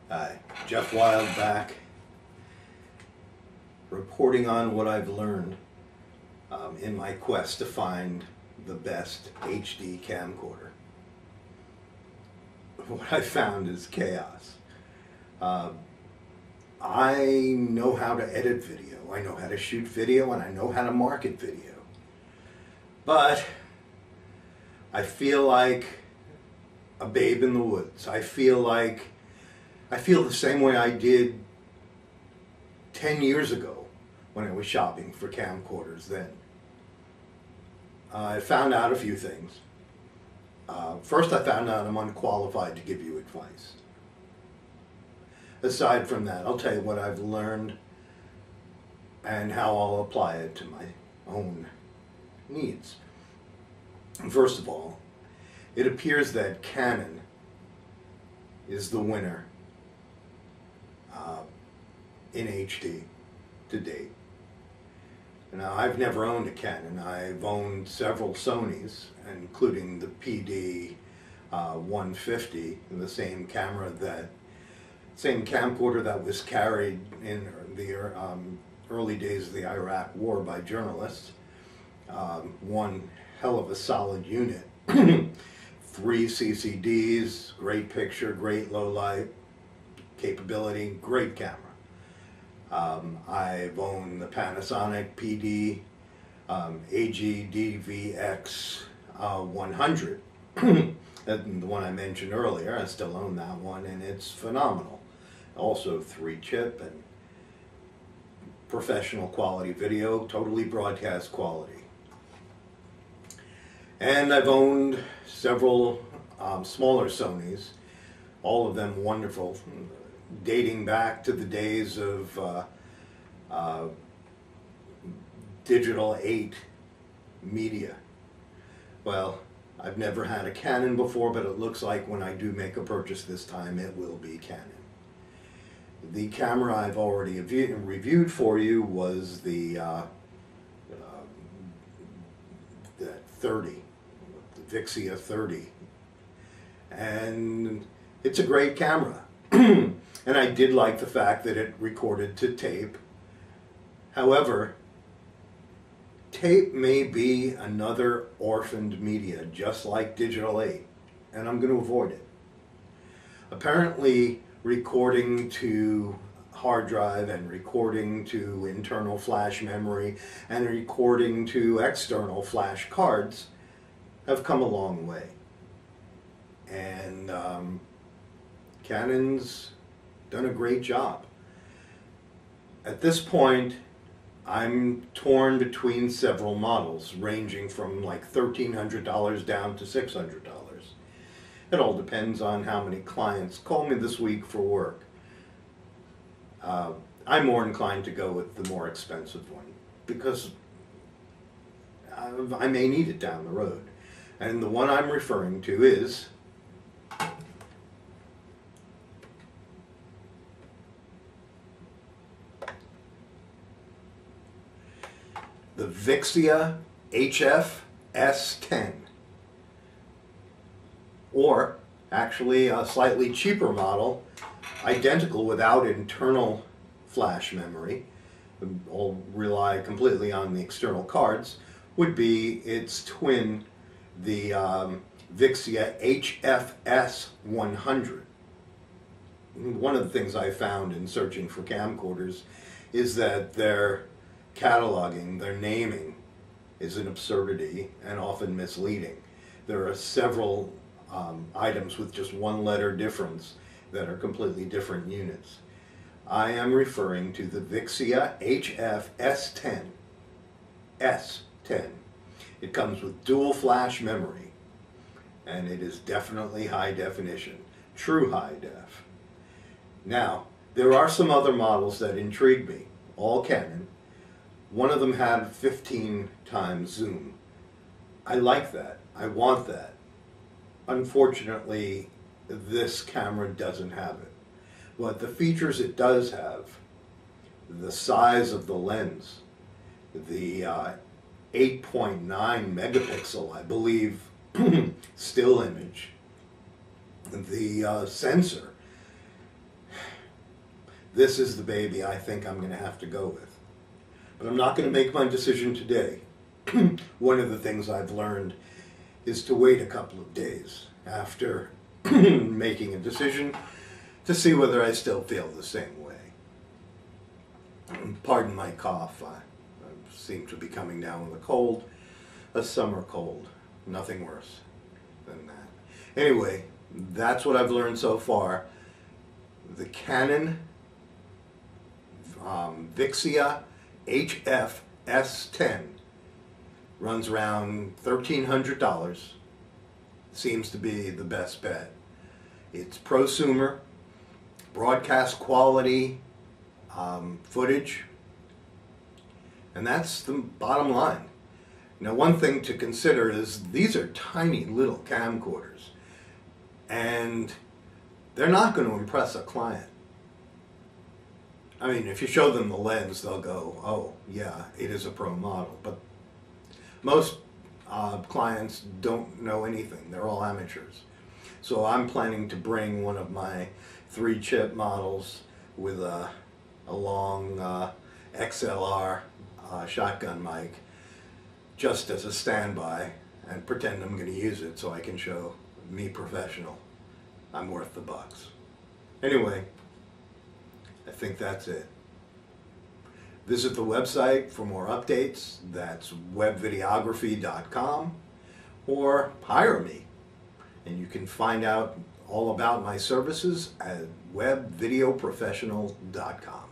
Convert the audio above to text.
Hi, Jeff Wild back, reporting on what I've learned in my quest to find the best HD camcorder. What I found is chaos. I know how to edit video, I know how to shoot video, and I know how to market video. But I feel like a babe in the woods. I feel the same way I did 10 years ago when I was shopping for camcorders then. I found out a few things. First, I found out I'm unqualified to give you advice. Aside from that, I'll tell you what I've learned and how I'll apply it to my own needs. First of all, it appears that Canon is the winner in HD to date. Now, I've never owned a Canon. I've owned several Sonys, including the PD 150, the same camcorder that was carried in the early days of the Iraq War by journalists. One hell of a solid unit. 3 CCDs, great picture, great low light capability, great camera. I've owned the Panasonic PD AG-DVX 100, the one I mentioned earlier. I still own that one, and it's phenomenal. Also 3-chip and professional quality video, totally broadcast quality. And I've owned several smaller Sonys, all of them wonderful, dating back to the days of Digital 8 media. Well, I've never had a Canon before, but it looks like when I do make a purchase this time, it will be Canon. The camera I've already reviewed for you was the that 30, the Vixia 30, and it's a great camera. And I did like the fact that it recorded to tape. However, tape may be another orphaned media, just like Digital 8, and I'm going to avoid it. Apparently, recording to hard drive and recording to internal flash memory and recording to external flash cards have come a long way. And Canon's done a great job. At this point, I'm torn between several models, ranging from like $1,300 down to $600. It all depends on how many clients call me this week for work. I'm more inclined to go with the more expensive one because I may need it down the road. And the one I'm referring to is the Vixia HF S10, or actually a slightly cheaper model, identical without internal flash memory, all rely completely on the external cards, would be its twin, the Vixia HFS 100. One of the things I found in searching for camcorders is that their cataloging, their naming, is an absurdity and often misleading. There are several items with just one letter difference that are completely different units. I am referring to the Vixia HF S10. S10. It comes with dual flash memory, and it is definitely high definition, true high def. Now, there are some other models that intrigue me, all Canon. One of them had 15 times zoom. I like that. I want that. Unfortunately, this camera doesn't have it. But the features it does have, the size of the lens, the 8.9 megapixel, I believe, still image, the sensor, this is the baby I think I'm going to have to go with. But I'm not going to make my decision today. One of the things I've learned is to wait a couple of days after making a decision to see whether I still feel the same way. Pardon my cough, I seem to be coming down with a cold, a summer cold, nothing worse than that. Anyway, that's what I've learned so far. The Canon Vixia HF S10 runs around $1,300. Seems to be the best bet. It's prosumer, broadcast quality footage, and that's the bottom line. Now, one thing to consider is these are tiny little camcorders, and they're not going to impress a client. I mean, if you show them the lens, they'll go, oh, yeah, it is a pro model. But most clients don't know anything. They're all amateurs. So I'm planning to bring one of my 3-chip models with a long XLR shotgun mic just as a standby and pretend I'm going to use it so I can show me professional I'm worth the bucks. Anyway, I think that's it. Visit the website for more updates. That's webvideography.com, or hire me. And you can find out all about my services at webvideoprofessional.com.